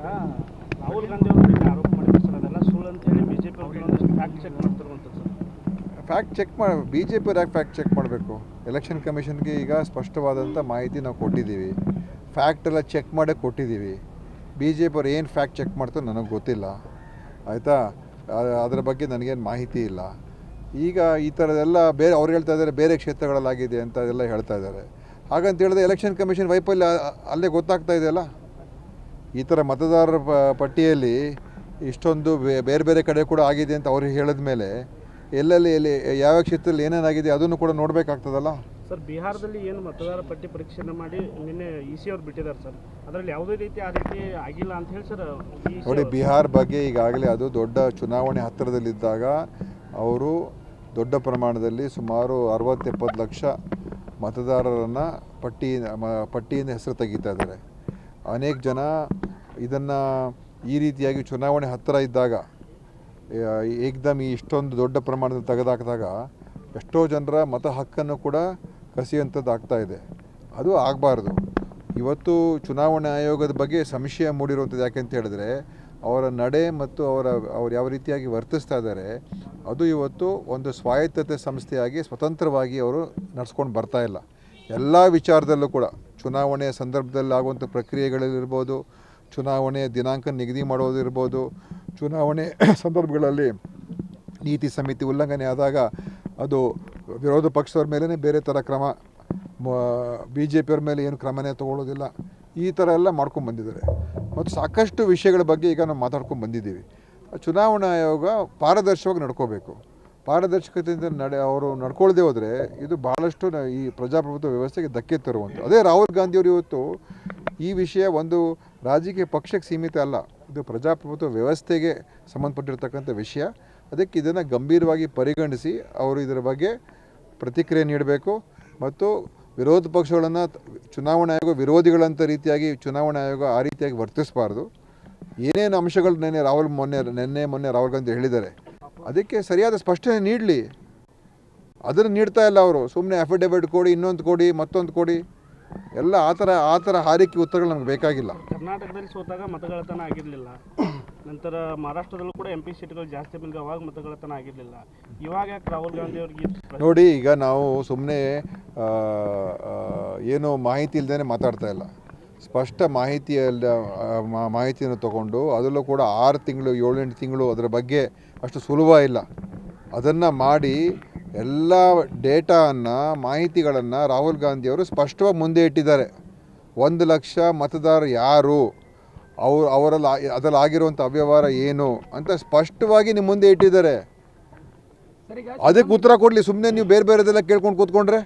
ರಾಹುಲ್ ಗಾಂಧಿ ಅವರು ಆರೋಪ ಮಾಡಿದ್ರು ಸರ್, ಅದೆಲ್ಲ ಸುಳ್ಳು ಅಂತ ಹೇಳಿ ಬಿಜೆಪಿ ಅವರು ಫ್ಯಾಕ್ಟ್ ಚೆಕ್ ಮಾಡ್ತಿರುವಂಥದ್ದು ಸರ್. ಫ್ಯಾಕ್ಟ್ ಚೆಕ್ ಮಾಡಿ BJP ಯಾಕೆ ಫ್ಯಾಕ್ಟ್ ಚೆಕ್ ಮಾಡಬೇಕು? ಎಲೆಕ್ಷನ್ ಕಮಿಷನ್ಗೆ ಈಗ ಸ್ಪಷ್ಟವಾದಂಥ ಮಾಹಿತಿ ನಾವು ಕೊಟ್ಟಿದ್ದೀವಿ, ಫ್ಯಾಕ್ಟ್ ಎಲ್ಲ ಚೆಕ್ ಮಾಡೇ ಕೊಟ್ಟಿದ್ದೀವಿ. BJP ಅವ್ರು ಏನು ಫ್ಯಾಕ್ಟ್ ಚೆಕ್ ಮಾಡ್ತಾರೋ ನನಗೆ ಗೊತ್ತಿಲ್ಲ, ಆಯಿತಾ? ಅದರ ಬಗ್ಗೆ ನನಗೇನು ಮಾಹಿತಿ ಇಲ್ಲ. ಈಗ ಈ ಥರದೆಲ್ಲ ಬೇರೆ ಅವ್ರು ಹೇಳ್ತಾ ಇದ್ದಾರೆ ಬೇರೆ ಕ್ಷೇತ್ರಗಳಲ್ಲಾಗಿದೆ ಅಂತ ಎಲ್ಲ ಹೇಳ್ತಾ ಇದ್ದಾರೆ. ಹಾಗಂತ ಹೇಳಿದ್ರೆ ಎಲೆಕ್ಷನ್ ಕಮಿಷನ್ ವೈಫಲ್ಯ ಅಲ್ಲೇ ಗೊತ್ತಾಗ್ತಾ ಇದೆಯಲ್ಲ. ಈ ಥರ ಮತದಾರರ ಪಟ್ಟಿಯಲ್ಲಿ ಇಷ್ಟೊಂದು ಬೇರೆ ಬೇರೆ ಕಡೆ ಕೂಡ ಆಗಿದೆ ಅಂತ ಅವ್ರು ಹೇಳಿದ ಮೇಲೆ ಎಲ್ಲಿ ಯಾವ ಕ್ಷೇತ್ರದಲ್ಲಿ ಏನೇನಾಗಿದೆ ಅದನ್ನು ಕೂಡ ನೋಡಬೇಕಾಗ್ತದಲ್ಲ ಸರ್. ಬಿಹಾರದಲ್ಲಿ ಏನು ಮತದಾರ ಪಟ್ಟಿ ಪರೀಕ್ಷೆಯನ್ನು ಮಾಡಿ ನಿನ್ನೆ EC ಅವ್ರು ಬಿಟ್ಟಿದ್ದಾರೆ ಸರ್, ಅದರಲ್ಲಿ ಯಾವುದೇ ರೀತಿ ಆ ರೀತಿ ಆಗಿಲ್ಲ ಅಂತ ಹೇಳಿ ಸರ್. ನೋಡಿ, ಬಿಹಾರ ಬಗ್ಗೆ ಈಗಾಗಲೇ ಅದು ದೊಡ್ಡ ಚುನಾವಣೆ ಹತ್ತಿರದಲ್ಲಿದ್ದಾಗ ಅವರು ದೊಡ್ಡ ಪ್ರಮಾಣದಲ್ಲಿ ಸುಮಾರು 60-70 ಲಕ್ಷ ಮತದಾರರನ್ನು ಪಟ್ಟಿಯಿಂದ ಹೆಸರು ತೆಗಿತಾ ಇದ್ದಾರೆ. ಅನೇಕ ಜನ ಇದನ್ನು ಈ ರೀತಿಯಾಗಿ ಚುನಾವಣೆ ಹತ್ತಿರ ಇದ್ದಾಗ ಏಕದಮ್ ಇಷ್ಟೊಂದು ದೊಡ್ಡ ಪ್ರಮಾಣದಲ್ಲಿ ತೆಗೆದಾಕಿದಾಗ ಎಷ್ಟೋ ಜನರ ಮತ ಹಕ್ಕನ್ನು ಕೂಡ ಕಸಿಯುವಂಥದ್ದು ಆಗ್ತಾಯಿದೆ. ಅದು ಆಗಬಾರ್ದು. ಇವತ್ತು ಚುನಾವಣಾ ಆಯೋಗದ ಬಗ್ಗೆ ಸಂಶಯ ಮೂಡಿರುವಂಥದ್ದು ಯಾಕೆಂತ ಹೇಳಿದ್ರೆ ಅವರ ನಡೆ ಮತ್ತು ಅವರು ಯಾವ ರೀತಿಯಾಗಿ ವರ್ತಿಸ್ತಾ ಇದ್ದಾರೆ ಅದು ಇವತ್ತು ಒಂದು ಸ್ವಾಯತ್ತತೆ ಸಂಸ್ಥೆಯಾಗಿ ಸ್ವತಂತ್ರವಾಗಿ ಅವರು ನಡೆಸ್ಕೊಂಡು ಬರ್ತಾಯಿಲ್ಲ. ಎಲ್ಲ ವಿಚಾರದಲ್ಲೂ ಕೂಡ ಚುನಾವಣೆಯ ಸಂದರ್ಭದಲ್ಲಿ ಆಗುವಂಥ ಪ್ರಕ್ರಿಯೆಗಳಿರ್ಬೋದು, ಚುನಾವಣೆಯ ದಿನಾಂಕ ನಿಗದಿ ಮಾಡೋದಿರ್ಬೋದು, ಚುನಾವಣೆ ಸಂದರ್ಭಗಳಲ್ಲಿ ನೀತಿ ಸಂಹಿತೆ ಉಲ್ಲಂಘನೆ ಆದಾಗ ಅದು ವಿರೋಧ ಪಕ್ಷದವ್ರ ಮೇಲೇ ಬೇರೆ ಥರ ಕ್ರಮ, BJP ಅವ್ರ ಮೇಲೆ ಏನು ಕ್ರಮನೇ ತೊಗೊಳ್ಳೋದಿಲ್ಲ. ಈ ಥರ ಎಲ್ಲ ಮಾಡ್ಕೊಂಡು ಬಂದಿದ್ದಾರೆ. ಮತ್ತು ಸಾಕಷ್ಟು ವಿಷಯಗಳ ಬಗ್ಗೆ ಈಗ ನಾವು ಮಾತಾಡ್ಕೊಂಡು ಬಂದಿದ್ದೀವಿ. ಚುನಾವಣಾ ಆಯೋಗ ಪಾರದರ್ಶಕವಾಗಿ ನಡ್ಕೋಬೇಕು. ಪಾರದರ್ಶಕತೆಯಿಂದ ಅವರು ನಡ್ಕೊಳ್ಳದೆ ಹೋದರೆ ಇದು ಭಾಳಷ್ಟು ಈ ಪ್ರಜಾಪ್ರಭುತ್ವ ವ್ಯವಸ್ಥೆಗೆ ಧಕ್ಕೆ ತರುವಂಥ. ಅದೇ ರಾಹುಲ್ ಗಾಂಧಿಯವರು ಇವತ್ತು ಈ ವಿಷಯ ಒಂದು ರಾಜಕೀಯ ಪಕ್ಷಕ್ಕೆ ಸೀಮಿತ ಅಲ್ಲ, ಇದು ಪ್ರಜಾಪ್ರಭುತ್ವ ವ್ಯವಸ್ಥೆಗೆ ಸಂಬಂಧಪಟ್ಟಿರ್ತಕ್ಕಂಥ ವಿಷಯ. ಅದಕ್ಕೆ ಇದನ್ನು ಗಂಭೀರವಾಗಿ ಪರಿಗಣಿಸಿ ಅವರು ಇದರ ಬಗ್ಗೆ ಪ್ರತಿಕ್ರಿಯೆ ನೀಡಬೇಕು. ಮತ್ತು ವಿರೋಧ ಪಕ್ಷಗಳನ್ನು ಚುನಾವಣಾ ಆಯೋಗ ವಿರೋಧಿಗಳಂಥ ರೀತಿಯಾಗಿ ಚುನಾವಣಾ ಆಯೋಗ ಆ ರೀತಿಯಾಗಿ ವರ್ತಿಸಬಾರ್ದು. ಏನೇನು ಅಂಶಗಳು ನಿನ್ನೆ ಮೊನ್ನೆ ರಾಹುಲ್ ಗಾಂಧಿ ಹೇಳಿದ್ದಾರೆ ಅದಕ್ಕೆ ಸರಿಯಾದ ಸ್ಪಷ್ಟನೆ ನೀಡಲಿ. ಅದನ್ನು ನೀಡ್ತಾ ಇಲ್ಲ ಅವರು. ಸುಮ್ಮನೆ ಅಫಿಡೇವಿಟ್ ಕೊಡಿ, ಇನ್ನೊಂದು ಕೊಡಿ, ಮತ್ತೊಂದು ಕೊಡಿ, ಎಲ್ಲ ಆ ಥರ ಹಾರಿಕೆ ಉತ್ತರಗಳು ನಮ್ಗೆ ಬೇಕಾಗಿಲ್ಲ. ಕರ್ನಾಟಕದಲ್ಲಿ ಸೋತಾಗ ಮತಗಳತನ ಆಗಿರಲಿಲ್ಲ, ನಂತರ ಮಹಾರಾಷ್ಟ್ರದಲ್ಲೂ ಕೂಡ MP ಸೀಟ್ಗಳು ಜಾಸ್ತಿ ಬಂದು ಅವಾಗ ಮತಗಳತನ ಆಗಿರಲಿಲ್ಲ. ಇವಾಗ ಯಾಕೆ ರಾಹುಲ್ ಗಾಂಧಿ ಅವ್ರಿಗೆ ನೋಡಿ, ಈಗ ನಾವು ಸುಮ್ಮನೆ ಏನು ಮಾಹಿತಿ ಇಲ್ಲದೇ ಮಾತಾಡ್ತಾ ಇಲ್ಲ. ಸ್ಪಷ್ಟ ಮಾಹಿತಿಯನ್ನು ತಗೊಂಡು ಅದರಲ್ಲೂ ಕೂಡ 6 ತಿಂಗಳು 7-8 ತಿಂಗಳು ಅದರ ಬಗ್ಗೆ ಅಷ್ಟು ಸುಲಭ ಇಲ್ಲ. ಅದನ್ನು ಮಾಡಿ ಎಲ್ಲ ಡೇಟಾವನ್ನು ಮಾಹಿತಿಗಳನ್ನು ರಾಹುಲ್ ಗಾಂಧಿಯವರು ಸ್ಪಷ್ಟವಾಗಿ ಮುಂದೆ ಇಟ್ಟಿದ್ದಾರೆ. 1 ಲಕ್ಷ ಮತದಾರರು ಯಾರು, ಅದರಲ್ಲಿ ಆಗಿರುವಂಥ ಅವ್ಯವಹಾರ ಏನು ಅಂತ ಸ್ಪಷ್ಟವಾಗಿ ನಿಮ್ಮ ಮುಂದೆ ಇಟ್ಟಿದ್ದಾರೆ. ಅದಕ್ಕೆ ಉತ್ತರ ಕೊಡಲಿ. ಸುಮ್ಮನೆ ನೀವು ಬೇರೆ ಬೇರೆದೆಲ್ಲ ಕೇಳ್ಕೊಂಡು ಕೂತ್ಕೊಂಡ್ರೆ